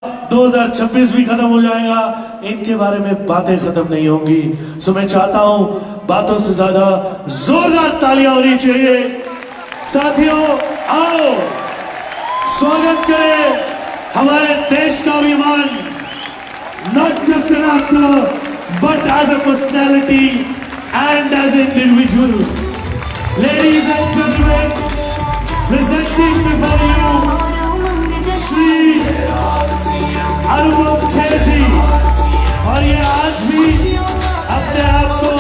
2026 भी खत्म हो जाएगा, इनके बारे में बातें खत्म नहीं होंगी। सो मैं चाहता हूं बातों से ज्यादा जोरदार तालियां होनी चाहिए। साथियों आओ स्वागत करें हमारे देश का अभिमान, not just an actor but as a personality and as an individual. Ladies and gentleman, presenting before you Shri अनुभव खेर जी। और ये आज भी अपने आप को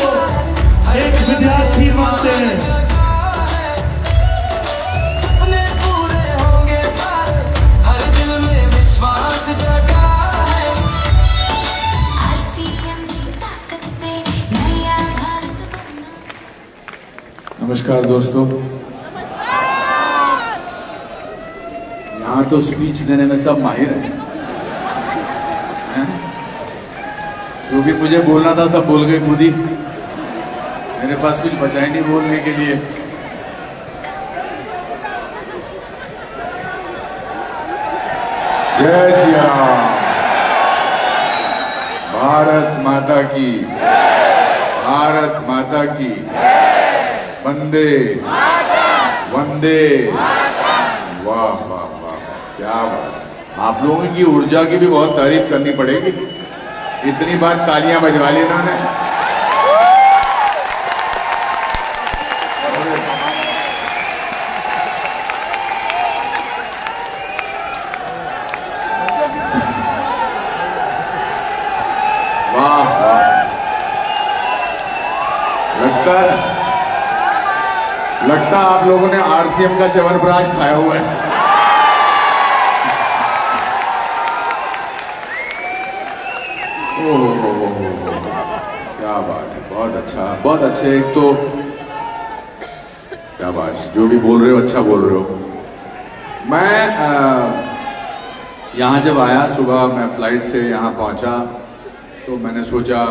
एक विद्यार्थी मानते हैं। सपने पूरे होंगे सारे, हर दिल में विश्वास जगा है। RCM की ताकत से नया भारत बनना। नमस्कार दोस्तों, यहाँ तो स्पीच देने में सब माहिर हैं। जो भी मुझे बोलना था सब बोल गए खुद ही, मेरे पास कुछ बचा ही नहीं बोलने के लिए। जय श्री राम, भारत माता की, भारत माता की, वंदे वंदे। वाह वाह वाह, क्या बात। आप लोगों की ऊर्जा की भी बहुत तारीफ करनी पड़ेगी, इतनी बार तालियां बजवा ली इन्होंने। वाह वाह, लगता आप लोगों ने RCM का च्यवनप्राश खाया हुआ है। क्या बात है, बहुत अच्छा, बहुत अच्छे। एक तो क्या बात, जो भी बोल रहे हो अच्छा बोल रहे हो। मैं यहाँ जब आया सुबह, मैं फ्लाइट से यहाँ पहुँचा तो मैंने सोचा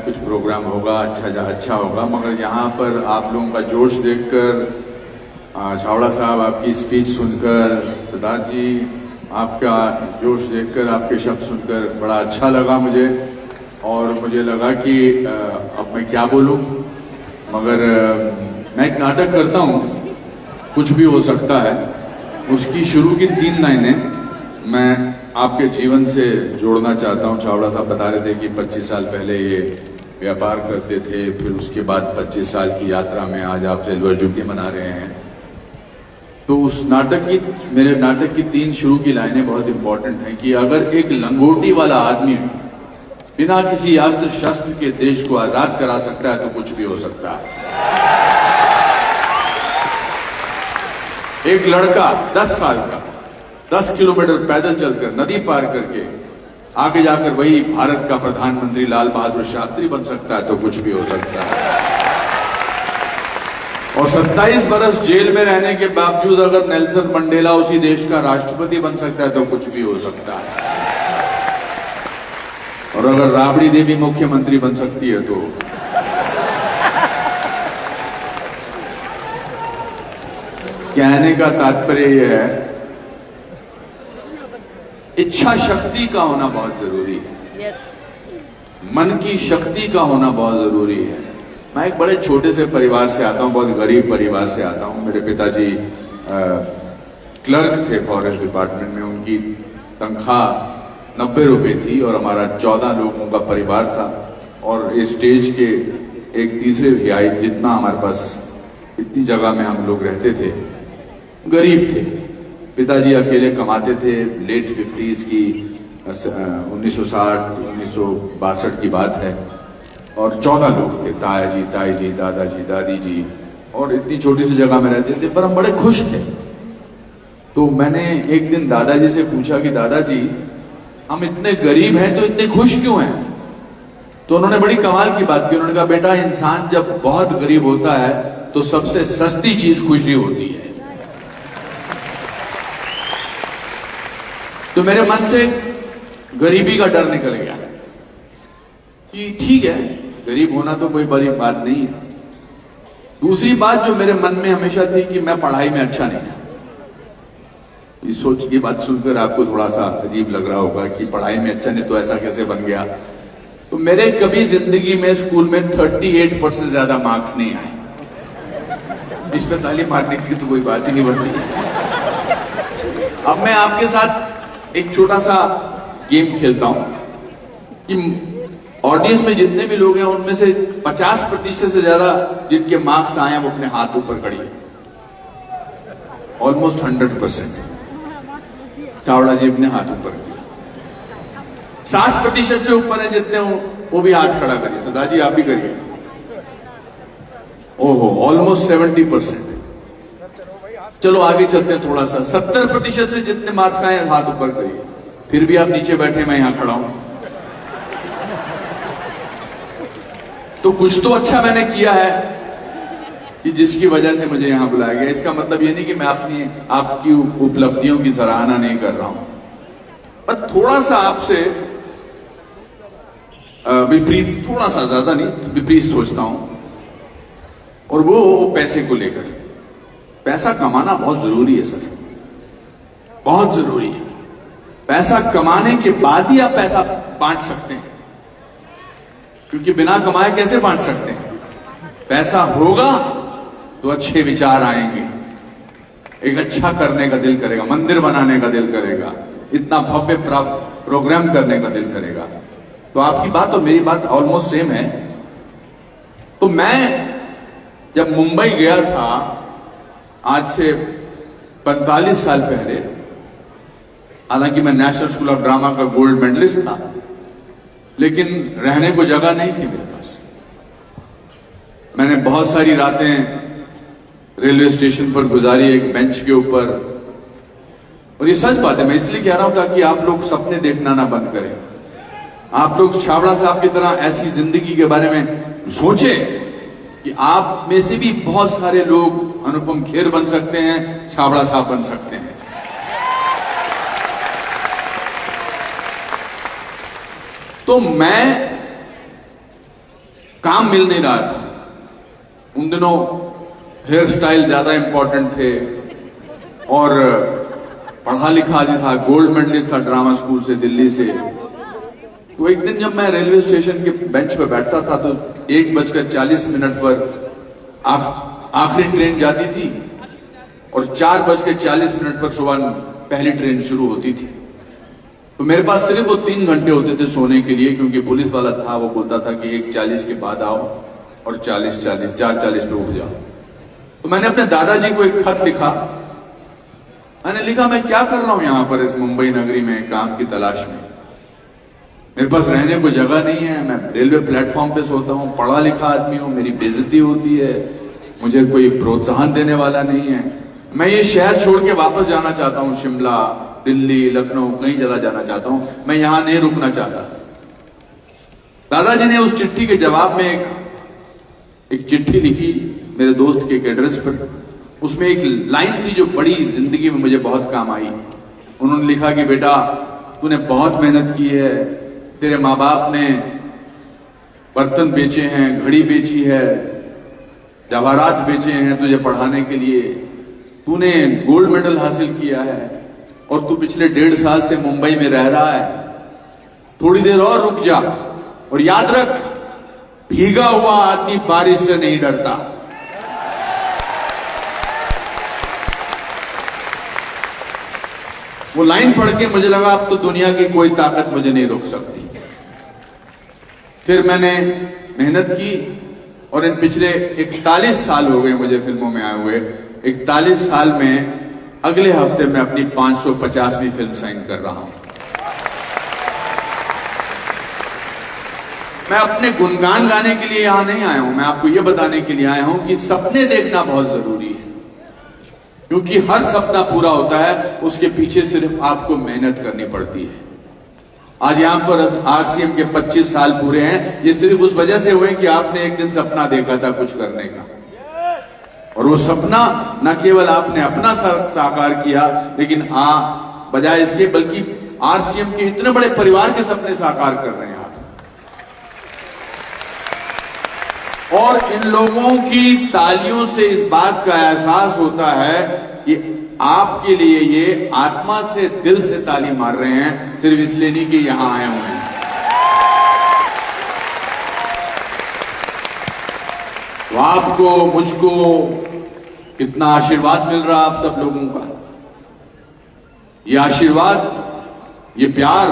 कुछ प्रोग्राम होगा, अच्छा होगा। मगर यहाँ पर आप लोगों का जोश देखकर, छावड़ा साहब आपकी स्पीच सुनकर, सिद्धार्थ जी आपका जोश देखकर, आपके शब्द सुनकर बड़ा अच्छा लगा मुझे। और मुझे लगा कि अब मैं क्या बोलूं, मगर मैं एक नाटक करता हूं, कुछ भी हो सकता है। उसकी शुरू की 3 लाइनें मैं आपके जीवन से जोड़ना चाहता हूं। छावड़ा साहब बता रहे थे कि 25 साल पहले ये व्यापार करते थे, फिर उसके बाद 25 साल की यात्रा में आज आप सिल्वर जुबली मना रहे हैं। तो उस नाटक की, मेरे नाटक की 3 शुरू की लाइनें बहुत इंपॉर्टेंट हैं कि अगर एक लंगोटी वाला आदमी बिना किसी अस्त्र शस्त्र के देश को आजाद करा सकता है तो कुछ भी हो सकता है। एक लड़का 10 साल का 10 किलोमीटर पैदल चलकर, नदी पार करके आगे जाकर वही भारत का प्रधानमंत्री लाल बहादुर शास्त्री बन सकता है तो कुछ भी हो सकता है। और 27 बरस जेल में रहने के बावजूद अगर नेल्सन मंडेला उसी देश का राष्ट्रपति बन सकता है तो कुछ भी हो सकता है। और अगर राबड़ी देवी मुख्यमंत्री बन सकती है तो कहने का तात्पर्य यह है, इच्छा शक्ति का होना बहुत जरूरी है। मन की शक्ति का होना बहुत जरूरी है। मैं एक बड़े छोटे से परिवार से आता हूं, बहुत गरीब परिवार से आता हूं। मेरे पिताजी क्लर्क थे फॉरेस्ट डिपार्टमेंट में, उनकी तनख्वाह 90 रुपए थी और हमारा 14 लोगों का परिवार था। और इस स्टेज के एक तीसरे भाई जितना हमारे पास, इतनी जगह में हम लोग रहते थे, गरीब थे। पिताजी अकेले कमाते थे। लेट 50s की 1960 1962 की बात है। और 14 लोग थे, ताया जी, ताई जी, दादाजी, दादी जी, और इतनी छोटी सी जगह में रहते थे, पर हम बड़े खुश थे। तो मैंने एक दिन दादाजी से पूछा कि दादाजी, हम इतने गरीब हैं तो इतने खुश क्यों हैं? तो उन्होंने बड़ी कमाल की बात की। उन्होंने कहा, बेटा, इंसान जब बहुत गरीब होता है तो सबसे सस्ती चीज खुशी होती है। तो मेरे मन से गरीबी का डर निकल गया कि ठीक है, गरीब होना तो कोई बड़ी बात नहीं है। दूसरी बात जो मेरे मन में हमेशा थी कि मैं पढ़ाई में अच्छा नहीं था। ये बात सुनकर आपको थोड़ा सा अजीब लग रहा होगा कि पढ़ाई में अच्छा नहीं तो ऐसा कैसे बन गया। तो मेरे कभी जिंदगी में स्कूल में 38% से ज्यादा मार्क्स नहीं आए। इस पर ताली मारने की तो कोई बात ही नहीं बनती। अब मैं आपके साथ एक छोटा सा गेम खेलता हूं कि ऑडियंस में जितने भी लोग हैं उनमें से 50% से ज्यादा जिनके मार्क्स आए हैं वो अपने हाथ ऊपर करिए। ऑलमोस्ट 100%। चावड़ा जी अपने हाथ ऊपर किया। 60% से ऊपर है जितने वो भी हाथ खड़ा करिए। सदा जी आप भी करिए। ओहो, ऑलमोस्ट 70%। चलो आगे चलते हैं थोड़ा सा। 70% से जितने मार्क्स आए हाथ ऊपर करिए। फिर भी आप नीचे बैठे, मैं यहां खड़ा हूं। तो कुछ तो अच्छा मैंने किया है कि जिसकी वजह से मुझे यहां बुलाया गया। इसका मतलब ये नहीं कि मैं आपकी उपलब्धियों की सराहना नहीं कर रहा हूं, पर थोड़ा सा आपसे विपरीत, थोड़ा सा, ज्यादा नहीं, विपरीत सोचता हूं। और वो पैसे को लेकर। पैसा कमाना बहुत जरूरी है सर, बहुत जरूरी है। पैसा कमाने के बाद ही आप पैसा बांट सकते हैं, क्योंकि बिना कमाए कैसे बांट सकते हैं। पैसा होगा तो अच्छे विचार आएंगे, एक अच्छा करने का दिल करेगा, मंदिर बनाने का दिल करेगा, इतना भव्य प्रोग्राम करने का दिल करेगा। तो आपकी बात और मेरी बात ऑलमोस्ट सेम है। तो मैं जब मुंबई गया था आज से 45 साल पहले, हालांकि मैं नेशनल स्कूल ऑफ ड्रामा का गोल्ड मेडलिस्ट था, लेकिन रहने को जगह नहीं थी मेरे पास। मैंने बहुत सारी रातें रेलवे स्टेशन पर गुजारी, एक बेंच के ऊपर। और ये सच बात है, मैं इसलिए कह रहा हूं ताकि आप लोग सपने देखना ना बंद करें। आप लोग छाबड़ा साहब की तरह ऐसी जिंदगी के बारे में सोचें कि आप में से भी बहुत सारे लोग अनुपम खेर बन सकते हैं, छाबड़ा साहब बन सकते हैं। तो मैं काम मिल नहीं रहा था उन दिनों। हेयर स्टाइल ज्यादा इंपॉर्टेंट थे और पढ़ा लिखा आदमी था, गोल्ड मेडलिस्ट था ड्रामा स्कूल से, दिल्ली से। तो एक दिन जब मैं रेलवे स्टेशन के बेंच पर बैठता था तो 1:40 पर आखिरी ट्रेन जाती थी और 4:40 पर सुबह पहली ट्रेन शुरू होती थी। तो मेरे पास सिर्फ वो 3 घंटे होते थे सोने के लिए, क्योंकि पुलिस वाला था, वो बोलता था कि 1:40 के बाद आओ और 4:40 पे उठ जाओ। तो मैंने अपने दादाजी को एक खत लिखा। मैंने लिखा, मैं क्या कर रहा हूं यहां पर इस मुंबई नगरी में काम की तलाश में। मेरे पास रहने को जगह नहीं है, मैं रेलवे प्लेटफॉर्म पे सोता हूं, पढ़ा लिखा आदमी हूं, मेरी बेइज्जती होती है, मुझे कोई प्रोत्साहन देने वाला नहीं है। मैं ये शहर छोड़ के वापस जाना चाहता हूं, शिमला, दिल्ली, लखनऊ, कहीं चला जाना चाहता हूं, मैं यहां नहीं रुकना चाहता। दादाजी ने उस चिट्ठी के जवाब में एक चिट्ठी लिखी मेरे दोस्त के एक एड्रेस पर। उसमें एक लाइन थी जो बड़ी जिंदगी में मुझे बहुत काम आई। उन्होंने लिखा कि बेटा, तूने बहुत मेहनत की है, तेरे माँ बाप ने बर्तन बेचे हैं, घड़ी बेची है, जवाहरात बेचे हैं तुझे पढ़ाने के लिए, तूने गोल्ड मेडल हासिल किया है और तू पिछले 1.5 साल से मुंबई में रह रहा है। थोड़ी देर और रुक जा और याद रख, भीगा हुआ आदमी बारिश से नहीं डरता। वो लाइन पढ़ के मुझे लगा अब तो दुनिया की कोई ताकत मुझे नहीं रोक सकती। फिर मैंने मेहनत की और इन पिछले 41 साल हो गए मुझे फिल्मों में आए हुए। 41 साल में अगले हफ्ते मैं अपनी 550वीं फिल्म साइन कर रहा हूं। मैं अपने गुणगान गाने के लिए यहां नहीं आया हूं, मैं आपको यह बताने के लिए आया हूं कि सपने देखना बहुत जरूरी है, क्योंकि हर सपना पूरा होता है उसके पीछे सिर्फ आपको मेहनत करनी पड़ती है। आज यहां पर आरसीएम के 25 साल पूरे हैं, ये सिर्फ उस वजह से हुए कि आपने एक दिन सपना देखा था कुछ करने का, और वो सपना न केवल आपने अपना साकार किया, लेकिन बजाय इसके बल्कि आरसीएम के इतने बड़े परिवार के सपने साकार कर रहे हैं आप। और इन लोगों की तालियों से इस बात का एहसास होता है कि आपके लिए ये आत्मा से दिल से ताली मार रहे हैं, सिर्फ इसलिए नहीं कि यहां आए हुए हैं। तो आपको, मुझको कितना आशीर्वाद मिल रहा आप सब लोगों का। ये आशीर्वाद, ये प्यार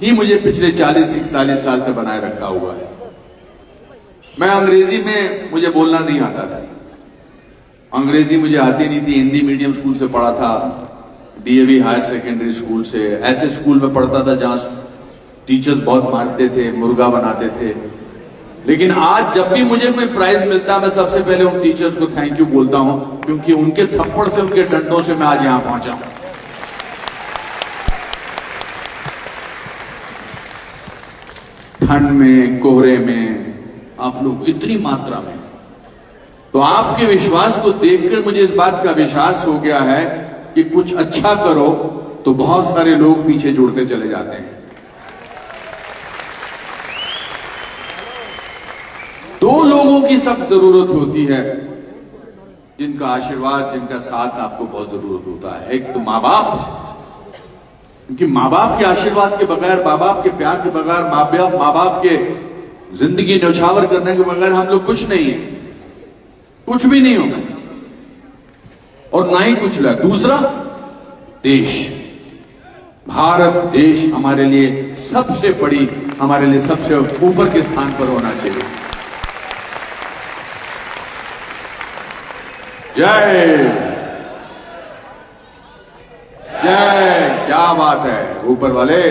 ही मुझे पिछले 40-41 साल से बनाए रखा हुआ है। मैं अंग्रेजी में, मुझे बोलना नहीं आता था, अंग्रेजी मुझे आती नहीं थी। हिंदी मीडियम स्कूल से पढ़ा था, डीएवी हायर सेकेंडरी स्कूल से, ऐसे स्कूल में पढ़ता था जहां टीचर्स बहुत मारते थे, मुर्गा बनाते थे। लेकिन आज जब भी मुझे कोई प्राइज मिलता है, मैं सबसे पहले उन टीचर्स को थैंक यू बोलता हूं, क्योंकि उनके थप्पड़ से, उनके डंडों से मैं आज यहां पहुंचा हूं। ठंड में, कोहरे में आप लोग इतनी मात्रा में, तो आपके विश्वास को देखकर मुझे इस बात का विश्वास हो गया है कि कुछ अच्छा करो तो बहुत सारे लोग पीछे जुड़ते चले जाते हैं। दो लोगों की सख्त जरूरत होती है, जिनका आशीर्वाद, जिनका साथ आपको बहुत जरूरत होता है। एक तो माँ बाप, क्योंकि माँ बाप के आशीर्वाद के बगैर, माँ बाप के प्यार के बगैर, माँ बाप के जिंदगी न्यौछावर करने के बगैर हम लोग कुछ नहीं है, कुछ भी नहीं होगा और ना ही कुछ लगा। दूसरा, देश, भारत देश हमारे लिए सबसे बड़ी, हमारे लिए सबसे ऊपर के स्थान पर होना चाहिए। जय जय, क्या बात है ऊपर वाले,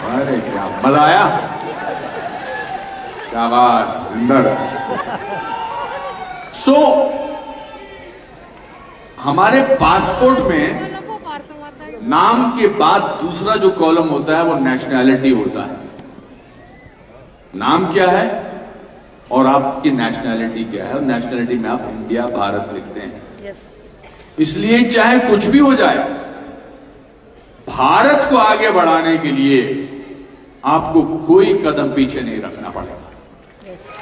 अरे क्या मजा आया, शाबाश, सुंदर। सो हमारे पासपोर्ट में नाम के बाद दूसरा जो कॉलम होता है वो नेशनैलिटी होता है। नाम क्या है और आपकी नेशनैलिटी क्या है, और नेशनैलिटी में आप इंडिया, भारत लिखते हैं। इसलिए चाहे कुछ भी हो जाए, भारत को आगे बढ़ाने के लिए आपको कोई कदम पीछे नहीं रखना पड़ेगा,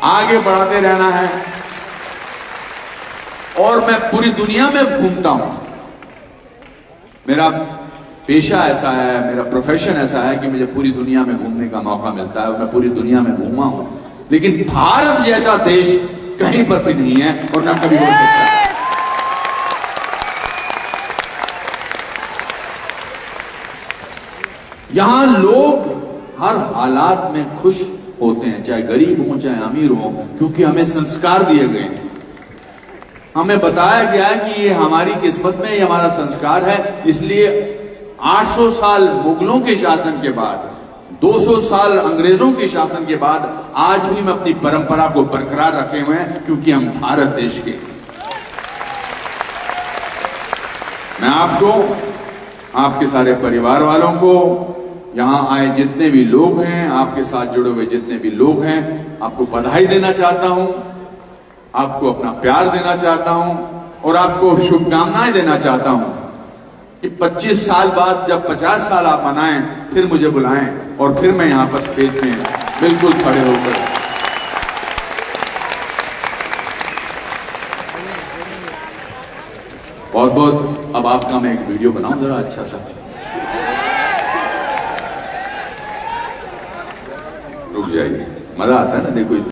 आगे बढ़ाते रहना है। और मैं पूरी दुनिया में घूमता हूं, मेरा पेशा ऐसा है, मेरा प्रोफेशन ऐसा है कि मुझे पूरी दुनिया में घूमने का मौका मिलता है, और मैं पूरी दुनिया में घूमा हूं। लेकिन भारत जैसा देश कहीं पर भी नहीं है और ना कभी हो सकता है। यहां लोग हर हालात में खुश होते हैं, चाहे गरीब हो चाहे अमीर हो, क्योंकि हमें संस्कार दिए गए हैं, हमें बताया गया है कि ये हमारी किस्मत में, ये हमारा संस्कार है। इसलिए 800 साल मुगलों के शासन के बाद, 200 साल अंग्रेजों के शासन के बाद, आज भी हम अपनी परंपरा को बरकरार रखे हुए हैं, क्योंकि हम भारत देश के। मैं आपको, आपके सारे परिवार वालों को, यहां आए जितने भी लोग हैं, आपके साथ जुड़े हुए जितने भी लोग हैं, आपको बधाई देना चाहता हूं, आपको अपना प्यार देना चाहता हूं और आपको शुभकामनाएं देना चाहता हूं कि 25 साल बाद जब 50 साल आप मनाएं, फिर मुझे बुलाएं और फिर मैं यहां पर स्टेज में बिल्कुल खड़े होकर बहुत बहुत। अब आपका मैं एक वीडियो बनाऊं जरा अच्छा सा, रुक जाइए, मजा आता है ना देखो।